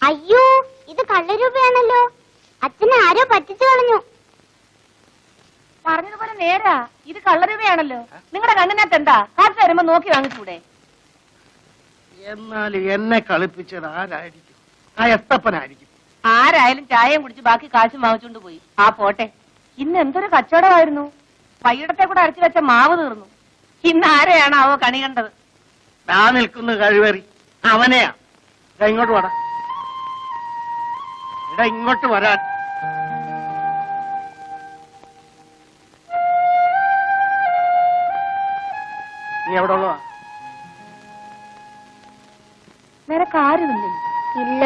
അയ്യോ, ഇത് കള്ളരൂപയാണല്ലോ. അച്ഛനെ ആരോ പറ്റിച്ചു കളഞ്ഞു. പറഞ്ഞതുപോലെ നേരാ, ഇത് കള്ളരൂപയാണല്ലോ. നിങ്ങളുടെ കണ്ണിനകത്ത് എന്താ? കാശ് വരുമ്പോ നോക്കി വാങ്ങിച്ചൂടെ? എന്നാൽ എന്നെ കളിപ്പിച്ചത് ആരായിരിക്കും? ആ എസ്തപ്പനായിരിക്കും. ആരായാലും ചായയും കുടിച്ച് ബാക്കി കാശും വാങ്ങിച്ചോണ്ട് പോയി. ആ പോട്ടെ, ഇന്ന് എന്തൊരു കച്ചവടമായിരുന്നു. പയ്യിടത്തെ കൂടെ അരച്ചു വെച്ച മാവ് തീർന്നു. ഇന്ന് ആരെയാണ് അവ കണി കണ്ടത്? ആ നിൽക്കുന്ന കഴിവേറി അവനെയാ. ഇങ്ങോട്ട് വാടാ, ഇങ്ങോട്ട് വരാൻ. നീ എവിടെ ഉള്ളതാ? നിനക്ക് ആരുമില്ലേ? ഇല്ല.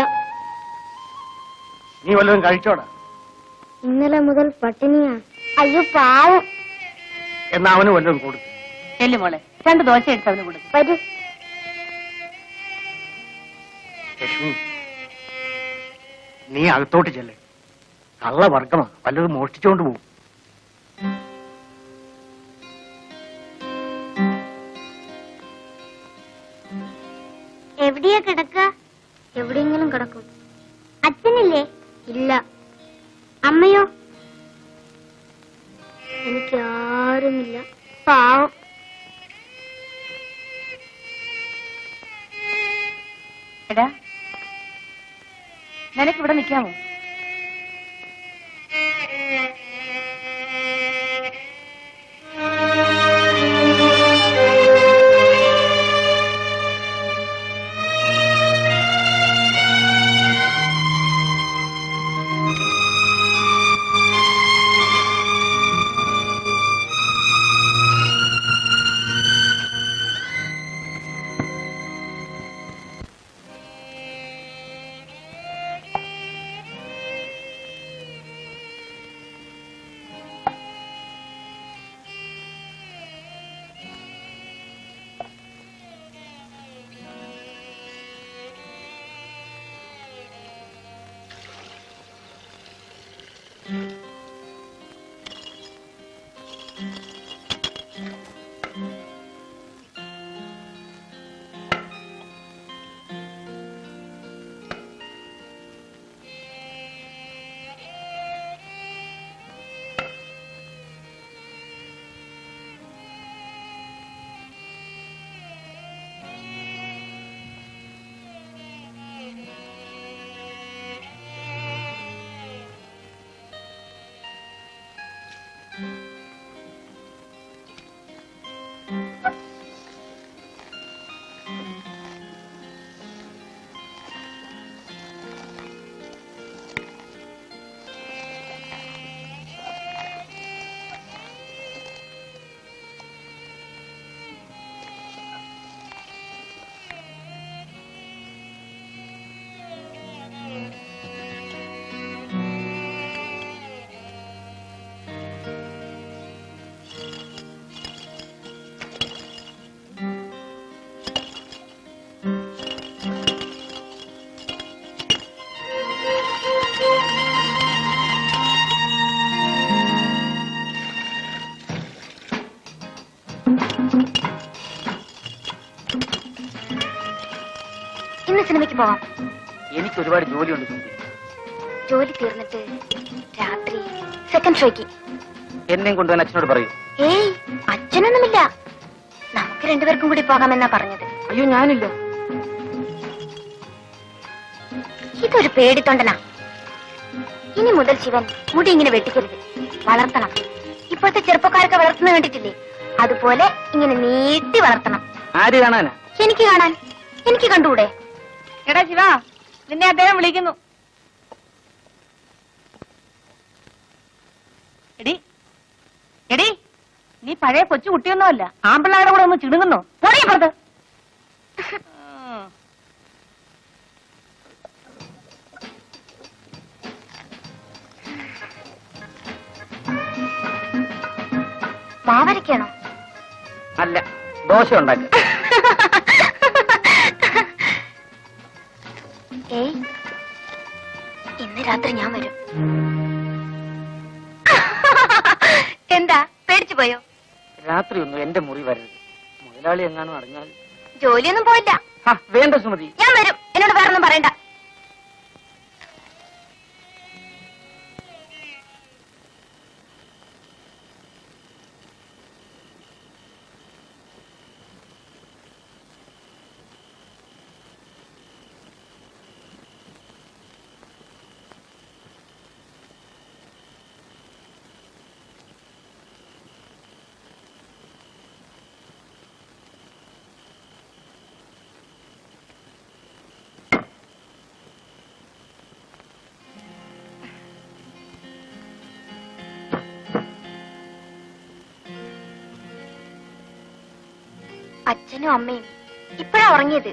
നീ വല്ലതും കഴിച്ചോടാ? ഇന്നലെ മുതൽ പട്ടിണിയാ. അയ്യോ പാവം. എന്നാ അവന് വല്ലതും കൊടുക്കും. ചെല്ലു മോളെ, 2 ദോശ എടുത്ത് അവന് കൊടുക്കും. വരൂ. ലക്ഷ്മി, നീ അകത്തോട്ട് ചെല്ലേ. കള്ള വർഗമാ, വല്ലതും മോഷ്ടിച്ചോണ്ട് പോകും. എവിടെയാ കിടക്ക? എവിടെയെങ്കിലും കിടക്കും. അച്ഛനില്ലേ? ഇല്ല. അമ്മയോ? എനിക്ക് ആരുമില്ല. പാവം. എടാ, നിനക്കിവിടെ നിൽക്കാമോ? ഇന്ന് സിനിമയ്ക്ക് പോവാം. എനിക്ക് ഒരുപാട് ജോലിയുണ്ട്. ജോലി തീർന്നിട്ട് രാത്രി സെക്കൻഡ് ഷോയ്ക്ക് എന്നെയും കൊണ്ടുപോകാൻ അച്ഛനോട് പറയൂ. ഏയ്, അച്ഛനൊന്നുമില്ല. നമുക്ക് 2 പേർക്കും കൂടി പോകാമെന്നാ പറഞ്ഞത്. അയ്യോ, ഞാനില്ല. ഇതൊരു പേടിത്തൊണ്ടനാ. ഇനി മുതൽ ശിവൻ മുടി ഇങ്ങനെ വെട്ടിക്കരുത്, വളർത്തണം. ഇപ്പോഴത്തെ ചെറുപ്പക്കാരൊക്കെ വളർത്തുന്ന കണ്ടിട്ടില്ലേ? അതുപോലെ ഇങ്ങനെ നീട്ടി വളർത്തണം. ആര് കാണാനാ? എനിക്ക് കാണാൻ. എനിക്ക് കണ്ടുകൂടെ? എടാ ശിവ, നിന്നെ അദ്ദേഹം വിളിക്കുന്നു. എടി എടി, നീ പഴയ കൊച്ചു കുട്ടിയൊന്നുമല്ല. ആമ്പിള്ളാരുടെ കൂടെ ഒന്ന് ചിടുങ്ങുന്നു. പോടീപ്പുറത്ത്. മാവരയ്ക്കാണോ? അല്ല, ദോശ ഉണ്ടാക്കി. ഏയ്, ഇന്ന് രാത്രി ഞാൻ വരും. എന്താ, പേടിച്ചു പോയോ? രാത്രി ഒന്നും എന്റെ മുറി വരരുത്. മുതലാളി എങ്ങാനും അറിഞ്ഞാൽ. ജോലിയൊന്നും പോയില്ല. വേണ്ട സുമതി, ഞാൻ വരും. എന്നോട് വേറൊന്നും പറയണ്ട. അച്ഛനും അമ്മയും ഇപ്പഴാ ഉറങ്ങിയത്.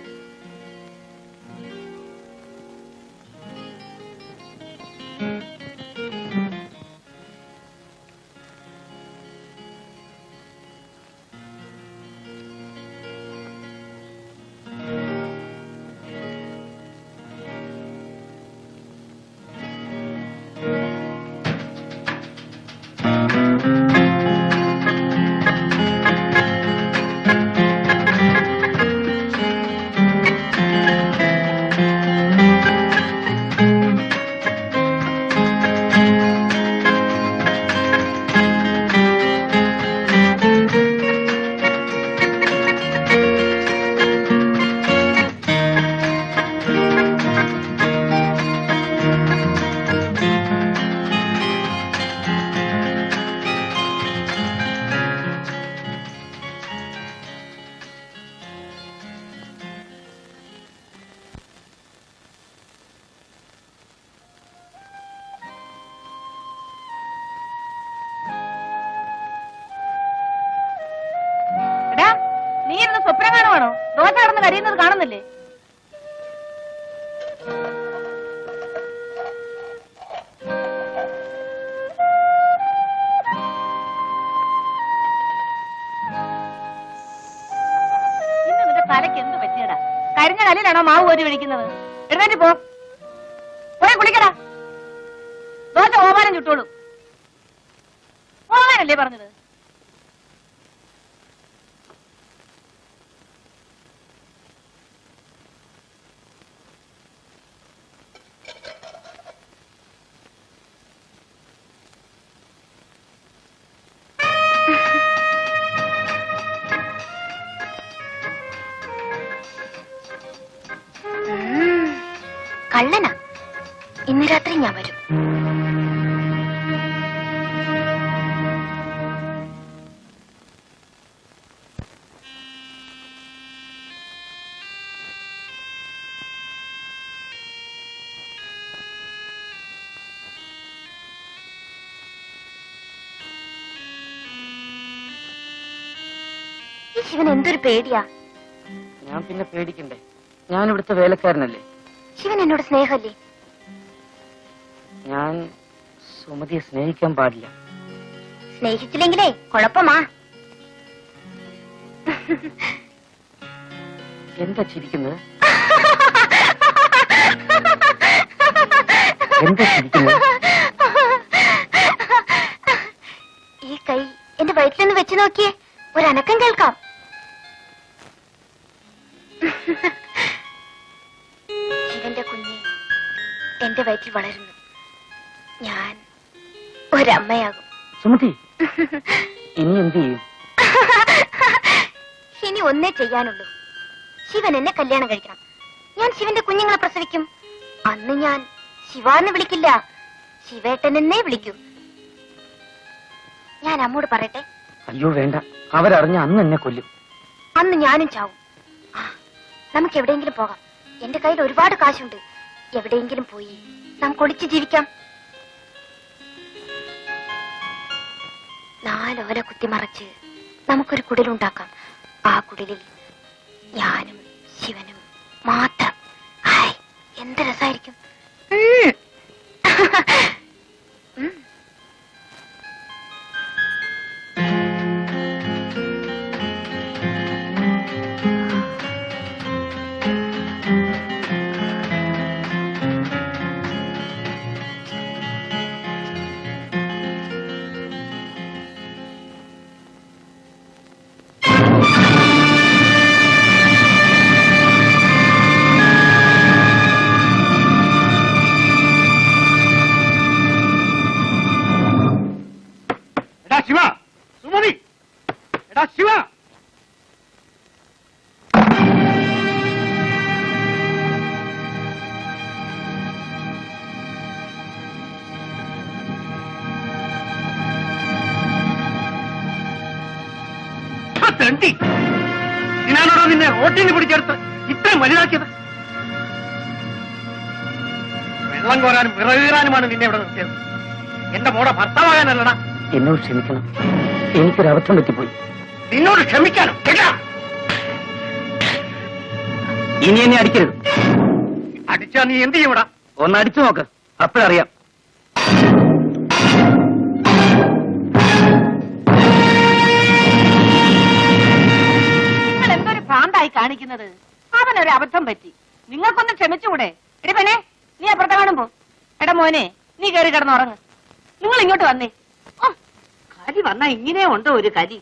സ്വപ്നം കാണുവാണോ? ദോശ കടന്ന് കരിയുന്നത് കാണുന്നില്ലേ? ഇന്ന് നിന്റെ തലയ്ക്ക് എന്ത് പറ്റിയടാ? കരിഞ്ഞ കല്ലിലാണോ മാവ് കോരി ഒഴിക്കുന്നത്? എഴുന്നേറ്റ് പോ, പോയി കുളിക്കടാ. ദോശ ഓവാനം ചുട്ടോളൂ. ഓവാനല്ലേ പറഞ്ഞത്? കള്ളനാ. ഇന്ന് രാത്രി ഞാൻ വരും. ഈ ശിവൻ എന്തൊരു പേടിയാ. ഞാൻ പിന്നെ പേടിക്കണ്ടേ? ഞാൻ ഇവിടുത്തെ വേലക്കാരനല്ലേ. ശിവൻ എന്നോട് സ്നേഹമല്ലേ? ഞാൻ സുമതിയെ സ്നേഹിക്കാൻ പാടില്ല. സ്നേഹിച്ചില്ലെങ്കിലേ കുഴപ്പമാ. എന്താ ചിരിക്കുന്നത്? എന്താ ചിരിക്കുന്നത്? ഈ കൈ എന്റെ വയറ്റിലൊന്ന് വെച്ച് നോക്കിയേ, ഒരനക്കം കേൾക്കാം. ശിവന്റെ കുഞ്ഞ് എന്റെ വയറ്റിൽ വളരുന്നു. ഞാൻ ഒരമ്മയാകും. സുമതി, ഇനി എന്ത് ചെയ്യും? ഇനി ഒന്നേ ചെയ്യാനുള്ളൂ. ശിവൻ എന്നെ കല്യാണം കഴിക്കണം. ഞാൻ ശിവന്റെ കുഞ്ഞുങ്ങളെ പ്രസവിക്കും. അന്ന് ഞാൻ ശിവാന്ന് വിളിക്കില്ല, ശിവേട്ടൻ എന്നേ വിളിക്കൂ. ഞാൻ അമ്മോട് പറയട്ടെ? അയ്യോ വേണ്ട, അവരറിഞ്ഞ അന്ന് എന്നെ കൊല്ലും. അന്ന് ഞാനും ചാവും. നമുക്ക് എവിടെയെങ്കിലും പോകാം. എന്റെ കയ്യിൽ ഒരുപാട് കാശുണ്ട്. എവിടെയെങ്കിലും പോയി നമുക്ക് ഒളിച്ച് ജീവിക്കാം. 4 ഓല കുത്തിമറച്ച് നമുക്കൊരു കുടിലുണ്ടാക്കാം. ആ കുടിലിൽ ഞാനും ശിവനും മാത്രം. ഹായ്, എന്ത് രസായിരിക്കും. തെണ്ടി ഞാനോടോ നിന്നെ റോട്ടിന് പിടിച്ചെടുത്ത് ഇത്രയും വലുതാക്കിയത്. വെള്ളം കോരാനും വിറകീറാനുമാണ് നിന്നെ ഇവിടെ നിർത്തിയത്. എന്റെ മോടെ ഭർത്താവാകാനല്ലടാ. എന്നോട് ക്ഷമിക്കണം, എനിക്കൊരു അബദ്ധം പറ്റിപ്പോയി. നിന്നോട് ക്ഷമിക്കാനും ഇനി എന്നെ അടിക്കരുത്. അടിച്ചാ നീ എന്ത് ചെയ്യൂടാ? ഒന്ന് അടിച്ചു നോക്ക്, അപ്പോഴറിയാം. നിങ്ങൾ എന്തൊരു ഭ്രാന്തായി കാണിക്കുന്നത്? അവനൊരു അബദ്ധം പറ്റി, നിങ്ങൾക്കൊന്ന് ക്ഷമിച്ചുകൂടെ? എടി പെനെ, നീ അപ്പുറത്തെ കാണുമ്പോ. എടാ മോനെ, നീ കയറി കിടന്നുറങ്ങ്. നിങ്ങൾ ഇങ്ങോട്ട് വന്നേ. കലി വന്നാ ഇങ്ങനെ ഉണ്ടോ ഒരു കലി?